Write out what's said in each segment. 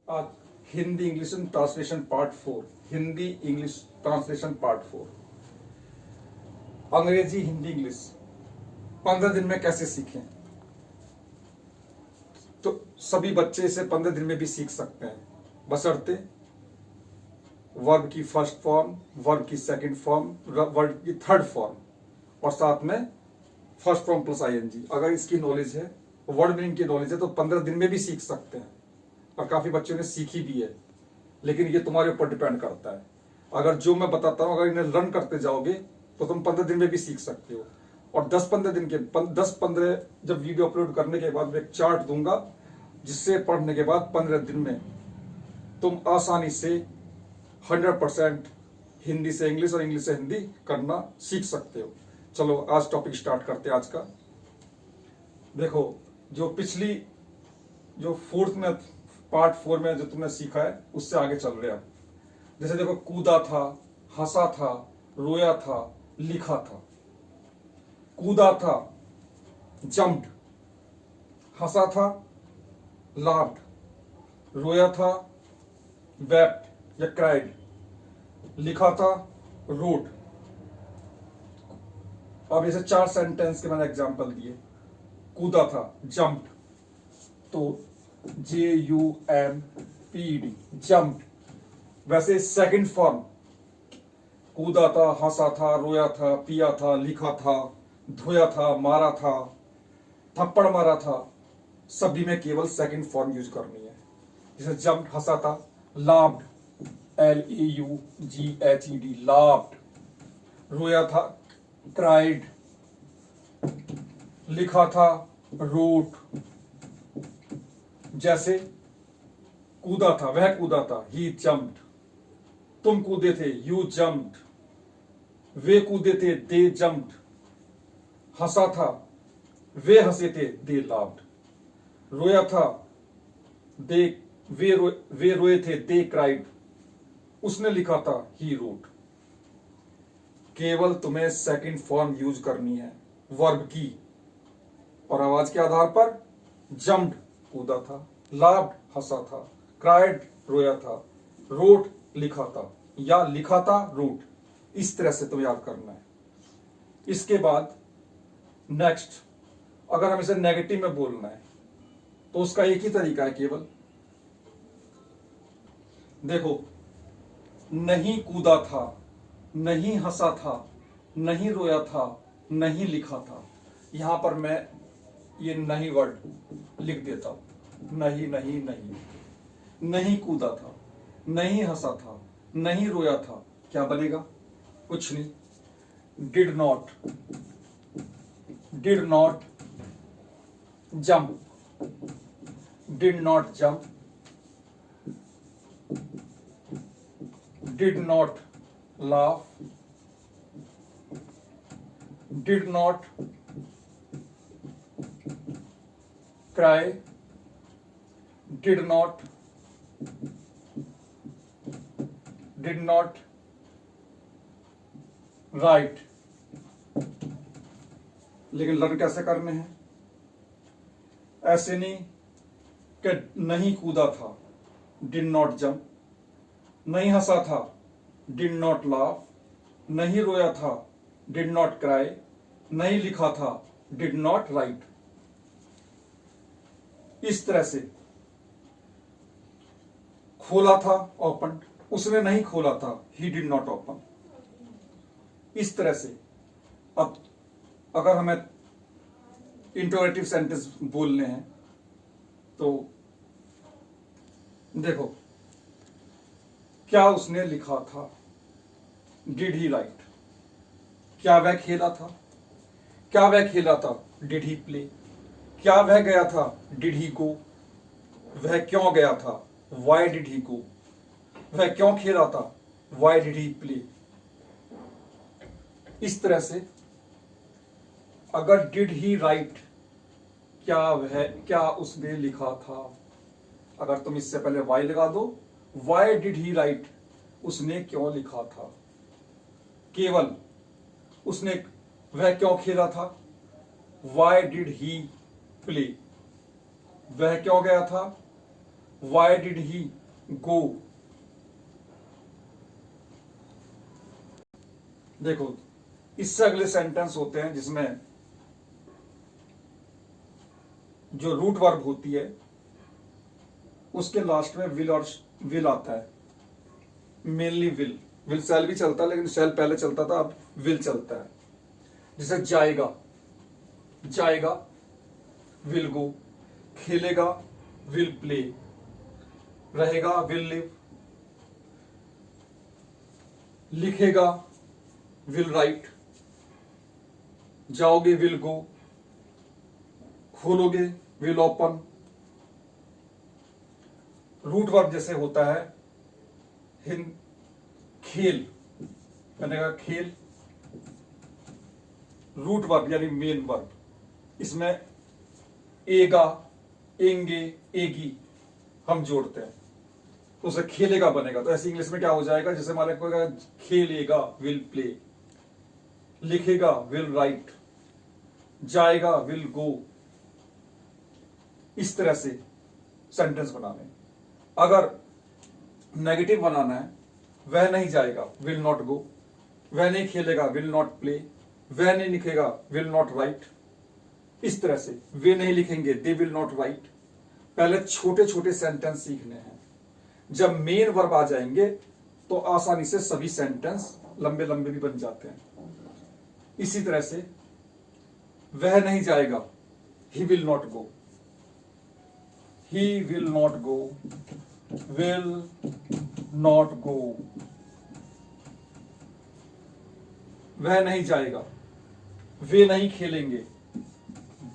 आज Hindi English translation part 4। Hindi English translation part 4। अंग्रेजी Hindi English 15 दिन में कैसे सीखें। तो सभी बच्चे इसे 15 दिन में भी सीख सकते हैं, बशर्ते वर्ब की फर्स्ट फॉर्म, वर्ब की सेकंड फॉर्म, वर्ब की थर्ड फॉर्म और साथ में फर्स्ट फॉर्म प्लस आईएनजी। अगर इसकी नॉलेज है, वर्ड मीनिंग की नॉलेज है, तो 15 दिन में भी सीख सकते हैं और काफी बच्चों ने सीखी भी है। लेकिन ये तुम्हारे ऊपर डिपेंड करता है। अगर जो मैं बताता हूं अगर इन्हें लर्न करते जाओगे तो तुम 15 दिन में भी सीख सकते हो। और 10-15 दिन के 10-15 जब वीडियो अपलोड करने के बाद मैं एक चार्ट दूंगा, जिससे पढ़ने के बाद 15 दिन में तुम आसानी से 100% हिंदी से इंग्लिश और इंग्लिश से हिंदी करना सीख सकते हो। चलो आज टॉपिक स्टार्ट करते हैं आज का। देखो, जो पिछली जो फोर्थ में पार्ट 4 में जो तुमने सीखा है उससे आगे चल रहे हैं। जैसे देखो, कूदा था, हंसा था, रोया था, लिखा था। कूदा था, जम्प्ड। हंसा था, लाफ्ड। रोया था, वेप्ट या क्राइड। लिखा था, रोट। अब जैसे 4 सेंटेंस के मैंने एग्जांपल दिए। कूदा था, जम्प्ड, तो JUMPD, जम्प्ड। वैसे सेकंड फॉर्म कूदा था, हंसा था, रोया था, पिया था, लिखा था, धोया था, मारा था, थप्पड़ मारा था, सभी में केवल सेकंड फॉर्म यूज करनी है। जैसे जम्प्ड, हंसा था, लाफ्ड, LAUGHED, लाफ्ड। रोया था, क्राइड। लिखा था, रोट। जैसे कूदा था, वह कूदा था, ही जम्प्ड। तुम कूदे थे, यू जम्प्ड। वे कूदे थे, दे जम्प्ड। हंसा था, वे हंसे थे, दे लाफ्ड। रोया था, वे रोए थे, दे क्राइड। उसने लिखा था, ही रोट। केवल तुम्हें सेकंड फॉर्म यूज करनी है वर्ब की, और आवाज के आधार पर जम्प्ड कूदा था, लाफ्ड हंसा था, क्राइड रोया था, रोट लिखा था, या लिखा था रोट। इस तरह से तुम्हें याद करना है। इसके बाद नेक्स्ट, अगर हम इसे नेगेटिव में बोलना है तो उसका एक ही तरीका है केवल। देखो, नहीं कूदा था, नहीं हंसा था, नहीं रोया था, नहीं लिखा था। यहां पर मैं ये नहीं वर्ड लिख देता हूं। नहीं नहीं नहीं। नहीं कूदा था, नहीं हंसा था, नहीं रोया था, क्या बनेगा? कुछ नहीं। Did not jump, did not jump, did not laugh, did not cry, did not write। लेकिन लर्न कैसे करने हैं? ऐसे नहीं कि नहीं कूदा था, did not jump, नहीं हंसा था, did not laugh, नहीं रोया था, did not cry, नहीं लिखा था, did not write। इस तरह से खोला था, ओपन, उसने नहीं खोला था, he did not open। इस तरह से अब अगर हमें इंटरोगेटिव सेंटेंस बोलने हैं तो देखो, क्या उसने लिखा था, डिड ही राइट। क्या वह खेला था, क्या वह खेला था, डिड ही प्ले। क्या वह गया था, डिड ही गो। वह क्यों गया था, वाई डिड ही गो। वह क्यों खेला था, वाई डिड ही प्ले। इस तरह से अगर डिड ही राइट, क्या उसने लिखा था, अगर तुम इससे पहले वाई लगा दो, वाई डिड ही राइट, उसने क्यों लिखा था। केवल उसने, वह क्यों खेला था, वाई डिड ही प्ले। वह क्यों गया था, वाई डिड ही गो। देखो इससे अगले सेंटेंस होते हैं जिसमें जो रूट वर्ब होती है उसके लास्ट में विल और विल आता है। मेनली विल सेल भी चलता है, लेकिन सेल पहले चलता था, अब विल चलता है। जैसे जाएगा, जाएगा विल गो, खेलेगा विल प्ले, रहेगा विल लिव, लिखेगा विल राइट, जाओगे विल गो, खोलोगे विल ओपन। रूट वर्ब जैसे होता है खेल, मैंने कहा खेल, रूट वर्ब यानी मेन वर्ब, इसमें एगा, एंगे, एगी हम जोड़ते हैं तो उसे खेलेगा बनेगा। तो ऐसे इंग्लिश में क्या हो जाएगा, जैसे हमारे को खेलेगा विल प्ले, लिखेगा विल राइट, जाएगा विल गो। इस तरह से सेंटेंस बनाने। अगर नेगेटिव बनाना है, वह नहीं जाएगा विल नॉट गो, वह नहीं खेलेगा विल नॉट प्ले, वह नहीं लिखेगा विल नॉट राइट। इस तरह से वे नहीं लिखेंगे दे विल नॉट राइट। पहले छोटे छोटे सेंटेंस सीखने हैं, जब मेन वर्ब आ जाएंगे तो आसानी से सभी सेंटेंस लंबे लंबे भी बन जाते हैं। इसी तरह से वह नहीं जाएगा he will not go, he will not go, will not go. वह नहीं जाएगा, वे नहीं खेलेंगे,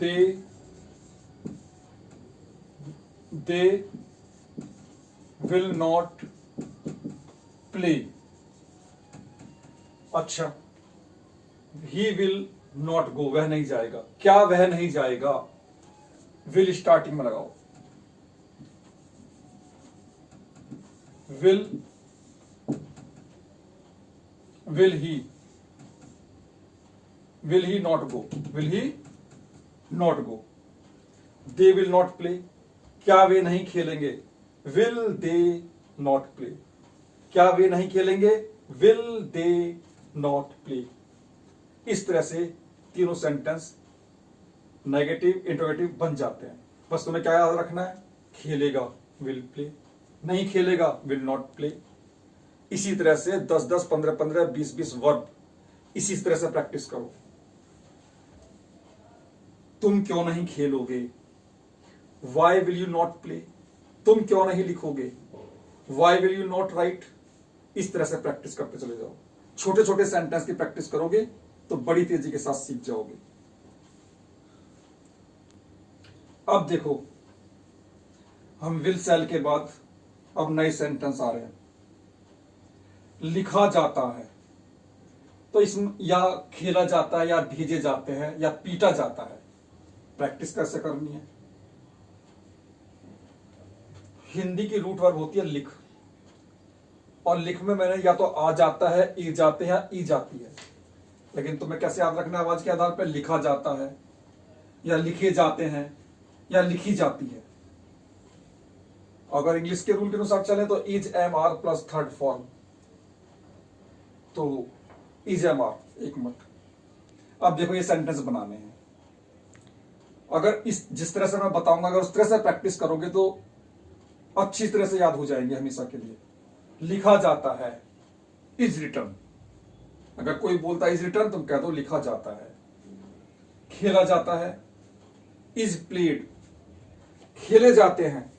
दे विल नॉट प्ले। अच्छा, ही विल नॉट गो, वह नहीं जाएगा। क्या वह नहीं जाएगा? विल स्टार्टिंग में लगाओ, will he not go, will he not go. They will not play, क्या वे नहीं खेलेंगे? विल दे नॉट प्ले, क्या वे नहीं खेलेंगे? Will they not play. इस तरह से तीनों सेंटेंस नेगेटिव इंटरोगेटिव बन जाते हैं। बस तुम्हें क्या याद रखना है? खेलेगा विल प्ले, नहीं खेलेगा विल नॉट प्ले। इसी तरह से 10-10, 15-15, 20-20 वर्ब इसी तरह से प्रैक्टिस करो। तुम क्यों नहीं खेलोगे? Why will you not play, तुम क्यों नहीं लिखोगे? Why will you not write. इस तरह से प्रैक्टिस करते चले जाओ। छोटे छोटे सेंटेंस की प्रैक्टिस करोगे तो बड़ी तेजी के साथ सीख जाओगे। अब देखो, हम विल सेल के बाद अब नए सेंटेंस आ रहे हैं। लिखा जाता है, तो इसमें या खेला जाता है, या भेजे जाते हैं, या पीटा जाता है। प्रैक्टिस कैसे करनी है? हिंदी की रूट वर्ब होती है लिख, और लिख में मैंने या तो आ जाता है, ई जाते हैं, ई जाती है। लेकिन तुम्हें कैसे याद रखना है? आवाज के आधार पर लिखा जाता है, या लिखे जाते हैं, या लिखी जाती है। अगर इंग्लिश के रूल के अनुसार चले तो is am are plus third form, तो इज एम आर एक मत। अब देखो ये सेंटेंस बनाने हैं। अगर जिस तरह से मैं बताऊंगा, अगर उस तरह से प्रैक्टिस करोगे तो अच्छी तरह से याद हो जाएंगे हमेशा के लिए। लिखा जाता है, इज रिटन। अगर कोई बोलता है इज रिटन, तुम कह दो लिखा जाता है। खेला जाता है, इज प्लेड। खेले जाते हैं,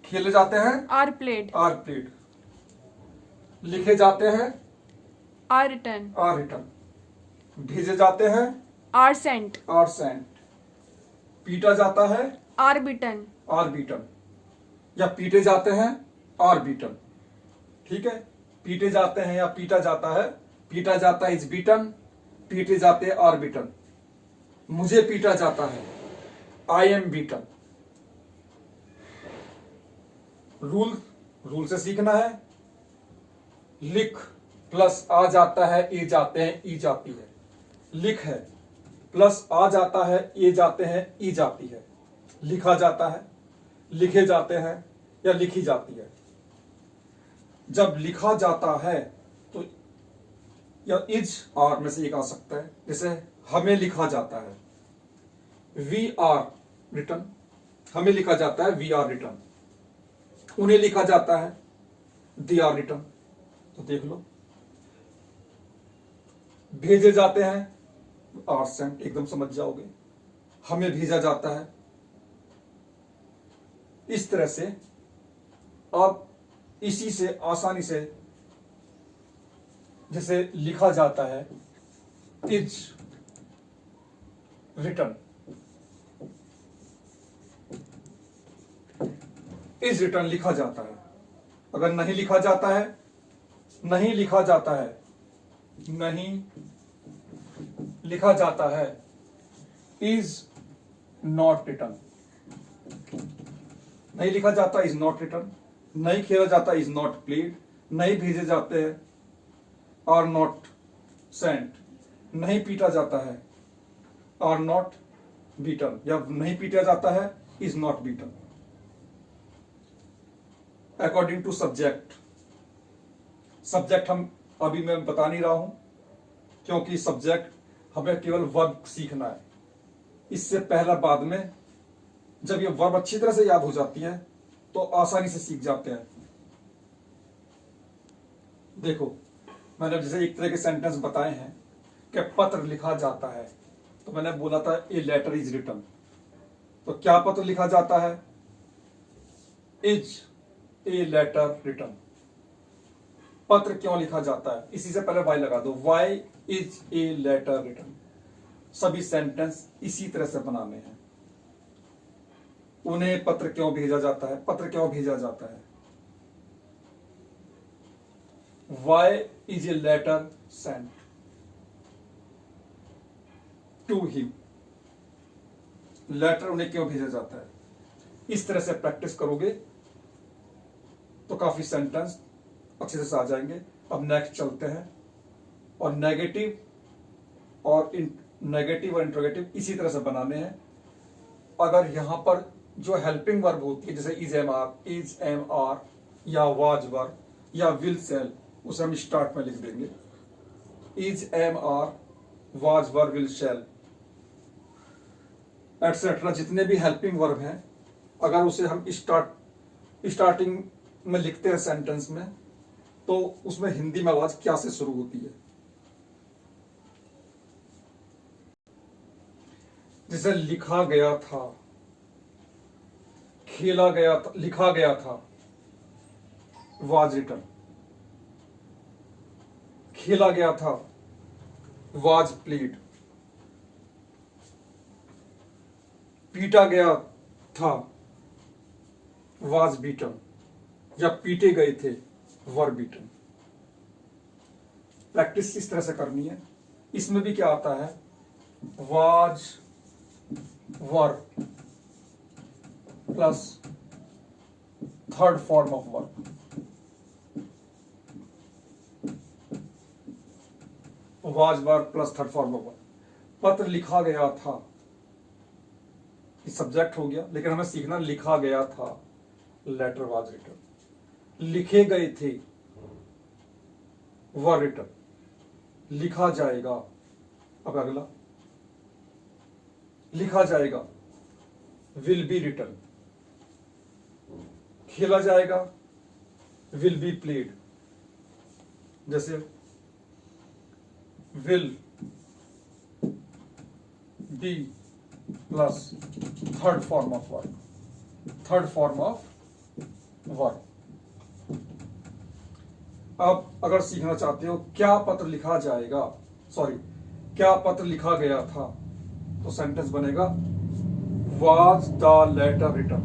खेले जाते हैं, आर प्लेड। Are played. लिखे जाते हैं, आर रिटन। Are written. भेजे जाते हैं, आर सेंट। Are Saint. पीटा जाता है, आर बीटन। Are beaten. या पीटे जाते हैं, आर बीटन। ठीक है, पीटे जाते हैं या पीटा जाता है। पीटा जाता है इज बीटन, पीटे जाते हैं आर बीटन। मुझे पीटा जाता है, आई एम बीटन। रूल से सीखना है। लिख प्लस आ जाता है, ए जाते हैं, ई जाती है। लिख है प्लस आ जाता है, ए जाते हैं, ई जाती है। लिखा जाता है। लिखे जाते हैं या लिखी जाती है। जब लिखा जाता है तो या इज आर में से एक आ सकता है, जैसे हमें लिखा जाता है, वी आर रिटन, हमें लिखा जाता है वी आर रिटन। उन्हें लिखा जाता है दे आर रिटन। तो देख लो, भेजे जाते हैं आर सेंट, एकदम समझ जाओगे। हमें भेजा जाता है। इस तरह से अब इसी से आसानी से जैसे लिखा जाता है इज रिटन, इज रिटन लिखा जाता है। अगर नहीं लिखा जाता है, नहीं लिखा जाता है, नहीं लिखा जाता है, इज नॉट रिटन, नहीं लिखा जाता इज नॉट रिटन, नहीं खेला जाता इज नॉट प्लेड, नहीं भेजे जाते हैं आर नॉट सेंट, नहीं पीटा जाता है आर नॉट बीटन, या नहीं पीटा जाता है is not beaten. According to subject, subject हम अभी मैं बता नहीं रहा हूं क्योंकि सब्जेक्ट हमें केवल वर्ब सीखना है। इससे पहला बाद में जब ये वर्ब अच्छी तरह से याद हो जाती है तो आसानी से सीख जाते हैं। देखो, मैंने जैसे एक तरह के सेंटेंस बताए हैं कि पत्र लिखा जाता है, तो मैंने बोला था ए लेटर इज रिटन। तो क्या पत्र लिखा जाता है? Is a letter written. पत्र क्यों लिखा जाता है? इसी से पहले वाई लगा दो, why is a letter written. सभी सेंटेंस इसी तरह से बनाने हैं। उन्हें पत्र क्यों भेजा जाता है? पत्र क्यों भेजा जाता है? Why is a letter sent to him. Letter उन्हें क्यों भेजा जाता है? इस तरह से प्रैक्टिस करोगे तो काफी सेंटेंस अच्छे से आ जाएंगे। अब नेक्स्ट चलते हैं, और नेगेटिव और इंट्रोगेटिव इसी तरह से बनाने हैं। अगर यहां पर जो हेल्पिंग वर्ब होती है जैसे इज एम आर या वाज वर्ब या विल सेल, उसे हम स्टार्ट में लिख देंगे। Is am are was verb will shall etcetera, जितने भी हेल्पिंग वर्ब हैं, अगर उसे हम स्टार्टिंग में लिखते हैं सेंटेंस में, तो उसमें हिंदी में आवाज क्या से शुरू होती है? जैसे लिखा गया था, खेला गया था, लिखा गया था, वाज रिटन। खेला गया था, वाज प्लेड। पीटा गया था, वाज बीटन। या पीटे गए थे, वर बीटन। प्रैक्टिस इस तरह से करनी है। इसमें भी क्या आता है? Was were plus third form of verb. Was were plus third form of verb. पत्र लिखा गया था, सब्जेक्ट हो गया, लेकिन हमें सीखना लिखा गया था, लेटर वाज रिटन। लिखे गए थे, वर रिटन। लिखा जाएगा, अब अगला लिखा जाएगा, विल बी रिटन। खेला जाएगा, विल बी प्लेड। जैसे will be plus third form of verb, third form of verb. अब अगर सीखना चाहते हो क्या पत्र लिखा जाएगा, सॉरी क्या पत्र लिखा गया था, तो सेंटेंस बनेगा वाज द लेटर रिटन।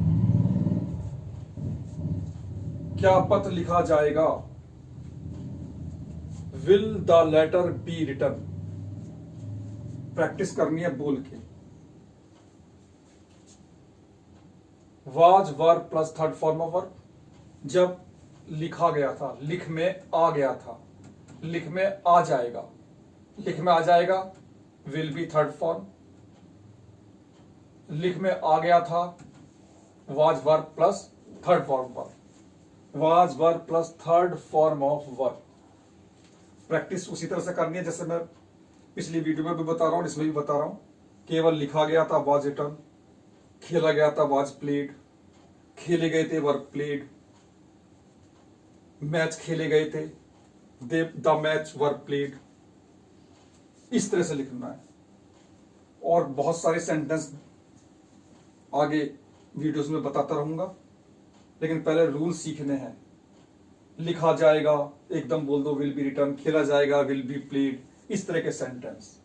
क्या पत्र लिखा जाएगा, will the letter be written. Practice करनी है बोल के। Was were plus third form of verb. जब लिखा गया था, लिख में आ गया था, लिख में आ जाएगा, लिख में आ जाएगा, विल बी थर्ड फॉर्म। लिख में आ गया था, was verb plus third form verb, was verb plus third form of verb. Practice उसी तरह से करनी है जैसे मैं पिछली वीडियो में भी बता रहा हूं, इसमें भी बता रहा हूं। केवल लिखा गया था वाज रिटन, खेला गया था वाज प्लेड, खेले गए थे वर्ब प्लेड, मैच खेले गए थे द मैच वर्ब प्लेड। इस तरह से लिखना है। और बहुत सारे सेंटेंस आगे वीडियोस में बताता रहूंगा, लेकिन पहले रूल सीखने हैं। लिखा जाएगा एकदम बोल दो विल बी रिटर्न, खेला जाएगा विल बी प्लेड, इस तरह के सेंटेंस।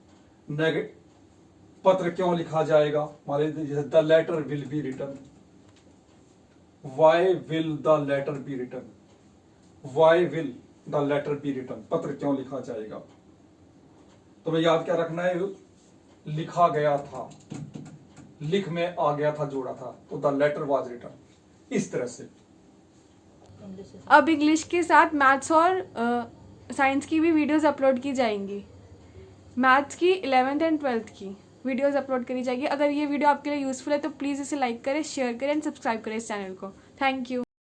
पत्र क्यों लिखा जाएगा, मान लीजिए the letter will be written, why will the letter be written, why will the letter be written, पत्र क्यों लिखा जाएगा। तो मैं याद क्या रखना है, लिखा गया था, लिख में आ गया था जोड़ा था, तो द लेटर वाज रिटर्न, इस तरह से। अब इंग्लिश के साथ मैथ्स और साइंस की भी वीडियोस अपलोड की जाएंगी। मैथ्स की 11th एंड 12th की वीडियोस अपलोड करी जाएगी। अगर ये वीडियो आपके लिए यूजफुल है तो प्लीज़ इसे लाइक करें, शेयर करें एंड सब्सक्राइब करें इस चैनल को। Thank you.